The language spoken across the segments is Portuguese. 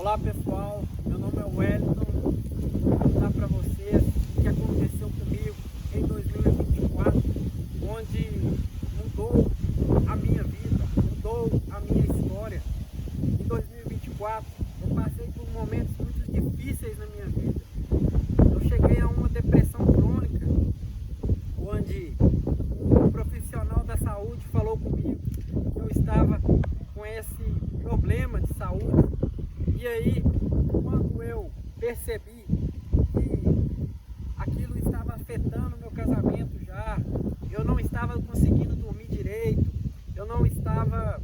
Olá pessoal, meu nome é Wellington. Vou contar para vocês o que aconteceu comigo em 2024, onde mudou a minha vida, mudou a minha história. Em 2024 eu passei por momentos muito difíceis na minha vida. Eu cheguei a uma depressão crônica, onde um profissional da saúde falou comigo que eu estava com esse problema de saúde. E aí, quando eu percebi que aquilo estava afetando meu casamento já, eu não estava conseguindo dormir direito, eu não estava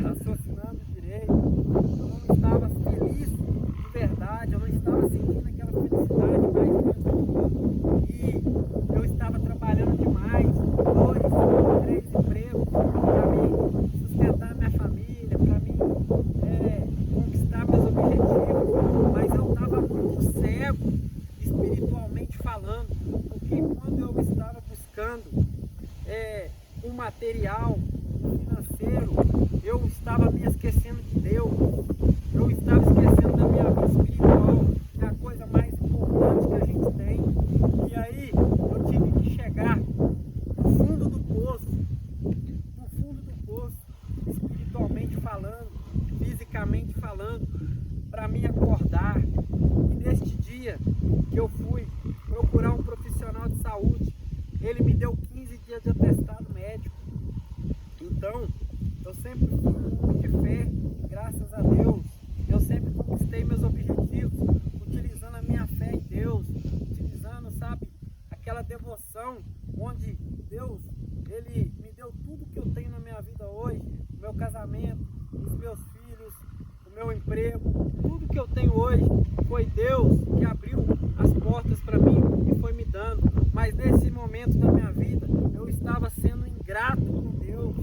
raciocinando direito, eu não estava feliz de verdade, eu não estava sentindo aquela felicidade mais dentro de mim. E eu estava trabalhando demais, 2, 3 empregos, para mim sustentar minha família, para mim conquistar meus objetivos, mas eu estava muito cego espiritualmente falando, porque quando eu estava buscando um material financeiro, eu estava me esquecendo de Deus, eu estava esquecendo da minha vida espiritual, que é a coisa mais importante que a gente tem. E aí eu tive que chegar no fundo do poço, espiritualmente falando, fisicamente falando, para me acordar. E neste dia que eu fui procurar um profissional de saúde, ele me deu 15 dias de atestado médico. Então, eu sempre fui um homem de fé, graças a Deus. Eu sempre conquistei meus objetivos, utilizando a minha fé em Deus, utilizando, sabe, aquela devoção, onde Deus, Ele me deu tudo que eu tenho na minha vida hoje, o meu casamento, os meus filhos, o meu emprego, tudo que eu tenho hoje foi Deus que abriu as portas para mim e foi me dando. Mas nesse momento da minha vida, eu estava sendo ingrato com Deus,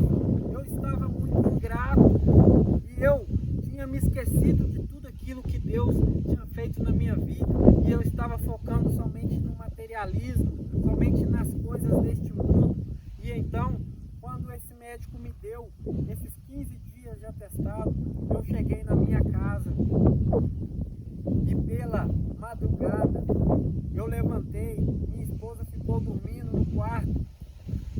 eu estava muito ingrato e eu tinha me esquecido de tudo aquilo que Deus tinha feito na minha vida e eu estava focando somente no materialismo, somente nas coisas deste mundo. E então, quando esse médico me deu esses 15 dias de atestado, eu cheguei na minha casa e pela madrugada eu levantei, minha esposa ficou dormindo no quarto,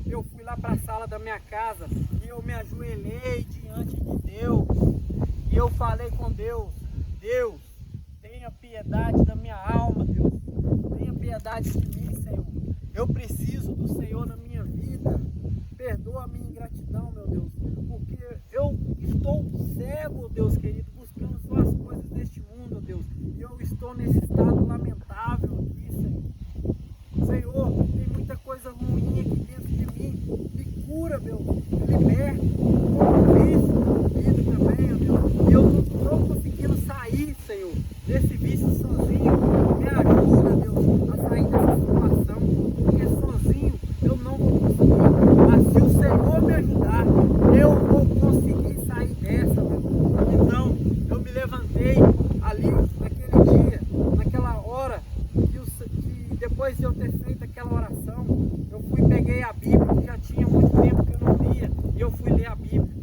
eu fui lá para a sala da minha casa e eu me ajoelhei diante de Deus e eu falei com Deus: Deus, tenha piedade da minha alma, Deus, tenha piedade de mim, Senhor, eu preciso do Senhor na minha vida, perdoa a minha ingratidão, meu Deus, porque eu estou cego, Deus querido, buscando só as coisas deste mundo, Deus, e eu estou nesse estado lamentável aqui, Senhor. Senhor, tem muita coisa ruim aqui dentro de mim, me cura, Deus, me liberta, como vício na vida também, meu Deus, e eu não estou conseguindo sair, Senhor, desse vício sozinho, me ajuda, Deus, a sair dessa situação, porque sozinho eu não vou conseguir, mas se o Senhor me ajudar, eu vou conseguir sair dessa, Deus. Então, eu me levantei ali, naquele dia, naquela hora, que depois de eu ter feito aquela oração, eu fui e peguei a Bíblia, que já tinha muito tempo que eu não lia, e eu fui ler a Bíblia.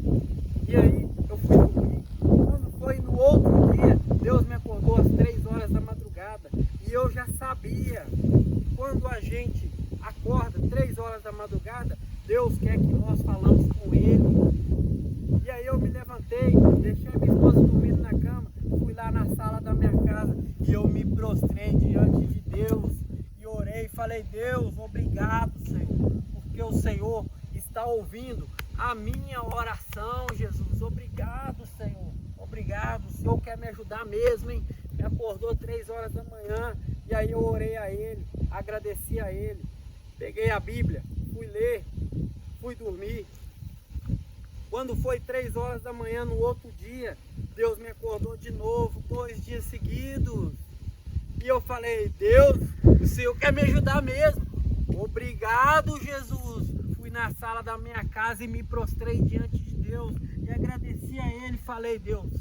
E aí, eu fui dormir. Quando foi no outro dia, Deus me acordou às 3 horas da madrugada, e eu já sabia, quando a gente acorda 3 horas da madrugada, Deus quer que nós falamos com Ele. E aí eu me levantei, deixei minha esposa dormindo na cama, fui lá na sala da minha casa e eu me prostrei diante de Deus e orei, falei: Deus, obrigado, Senhor, porque o Senhor está ouvindo a minha oração, Jesus. Obrigado, Senhor, obrigado, o Senhor quer me ajudar mesmo, hein? Me acordou 3 horas da manhã e aí eu orei a Ele, agradeci a Ele, peguei a Bíblia, fui ler, fui dormir. Quando foi 3 horas da manhã no outro dia, Deus me acordou de novo, 2 dias seguidos. E eu falei: Deus, o Senhor quer me ajudar mesmo. Obrigado, Jesus. Fui na sala da minha casa e me prostrei diante de Deus e agradeci a Ele. Falei: Deus,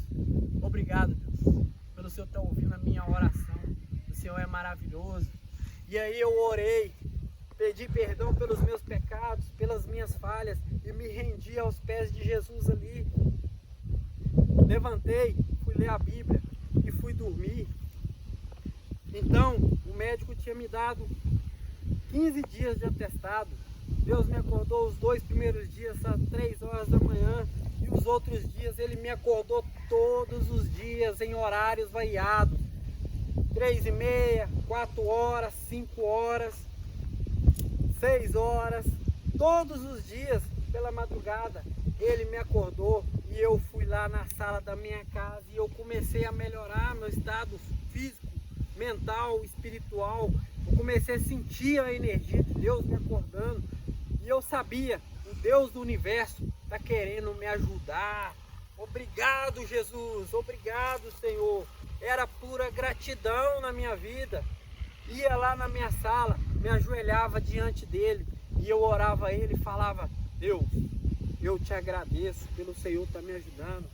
obrigado, Deus, pelo Senhor estar ouvindo a minha oração. O Senhor é maravilhoso. E aí eu orei, pedi perdão pelos meus pecados, pelas minhas falhas e me rendi aos pés de Jesus ali. Levantei, fui ler a Bíblia e fui dormir. Então, o médico tinha me dado 15 dias de atestado. Deus me acordou os 2 primeiros dias às 3 horas da manhã e os outros dias Ele me acordou todos os dias em horários variados. 3h30, 4 horas, 5 horas, 6 horas, todos os dias pela madrugada Ele me acordou e eu fui lá na sala da minha casa e eu comecei a melhorar meu estado físico, mental, espiritual. Eu comecei a sentir a energia de Deus me acordando e eu sabia, o Deus do universo está querendo me ajudar. Obrigado, Jesus, obrigado, Senhor. Era pura gratidão na minha vida. Ia lá na minha sala, me ajoelhava diante dele e eu orava a ele e falava: Deus, eu te agradeço pelo Senhor estar me ajudando.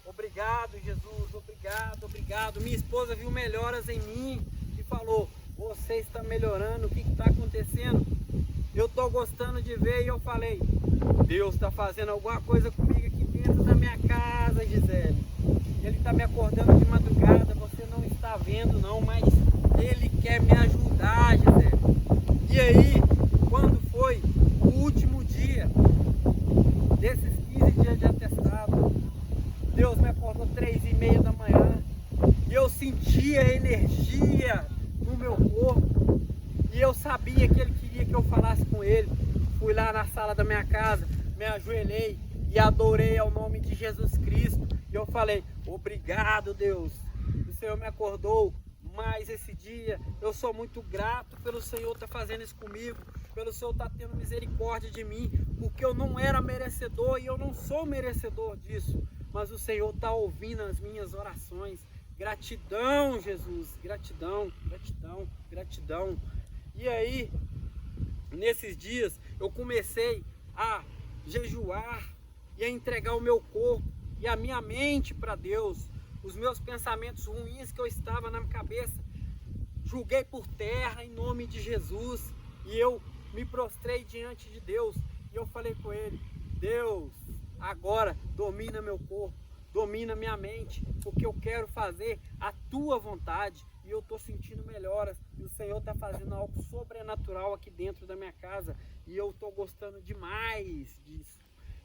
Obrigado, Jesus, obrigado, obrigado. Minha esposa viu melhoras em mim e falou: você está melhorando, o que está acontecendo? Eu estou gostando de ver. E eu falei: Deus está fazendo alguma coisa comigo aqui dentro da minha casa, Gisele. Ele está me acordando de madrugada, você não está vendo não, mas Ele quer me ajudar, Gisele. E aí, quando foi o último dia desses 15 dias de atestado, Deus me acordou 3h30 da manhã e eu sentia energia no meu corpo e eu sabia que Ele queria que eu falasse com Ele. Fui lá na sala da minha casa, me ajoelhei e adorei ao nome de Jesus Cristo. E eu falei: obrigado, Deus, o Senhor me acordou mais esse dia. Eu sou muito grato pelo Senhor estar fazendo isso comigo, pelo Senhor estar tendo misericórdia de mim, porque eu não era merecedor e eu não sou merecedor disso, mas o Senhor está ouvindo as minhas orações. Gratidão, Jesus, gratidão, gratidão, gratidão. E aí, nesses dias, eu comecei a jejuar e a entregar o meu corpo e a minha mente para Deus. Os meus pensamentos ruins que eu estava na minha cabeça, julguei por terra em nome de Jesus. E eu me prostrei diante de Deus e eu falei com Ele: Deus, agora domina meu corpo, domina minha mente, porque eu quero fazer a Tua vontade. E eu estou sentindo melhoras e o Senhor está fazendo algo sobrenatural aqui dentro da minha casa e eu estou gostando demais disso.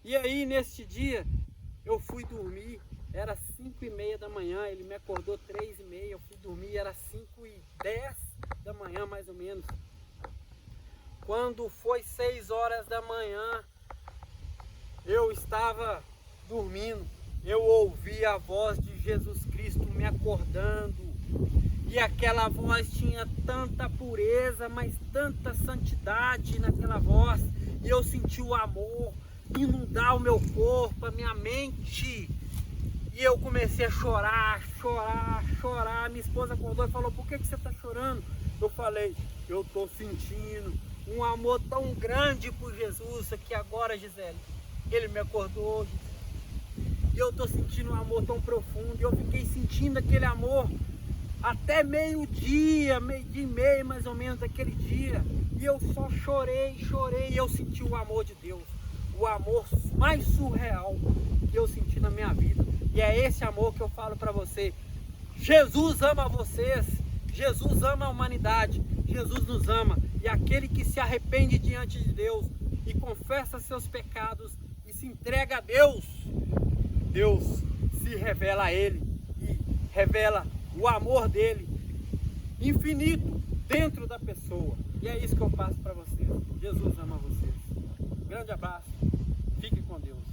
E aí, neste dia, eu fui dormir, era 5h30 da manhã, Ele me acordou 3h30, eu fui dormir, era 5h10 da manhã mais ou menos. Quando foi 6 horas da manhã, eu estava dormindo, eu ouvi a voz de Jesus Cristo me acordando. E aquela voz tinha tanta pureza, mas tanta santidade naquela voz. E eu senti o amor inundar o meu corpo, a minha mente. E eu comecei a chorar, chorar, chorar. Minha esposa acordou e falou: por que você está chorando? Eu falei: eu estou sentindo um amor tão grande por Jesus aqui agora, Gisele. Ele me acordou, e eu estou sentindo um amor tão profundo. E eu fiquei sentindo aquele amor até meio-dia, meio-dia e meio mais ou menos daquele dia. E eu só chorei, chorei. E eu senti o amor de Deus, o amor mais surreal que eu senti na minha vida. E é esse amor que eu falo para você. Jesus ama vocês, Jesus ama a humanidade, Jesus nos ama. E aquele que se arrepende diante de Deus e confessa seus pecados e se entrega a Deus, Deus se revela a ele e revela o amor dele infinito dentro da pessoa. E é isso que eu passo para vocês. Jesus ama vocês. Grande abraço. Fique com Deus.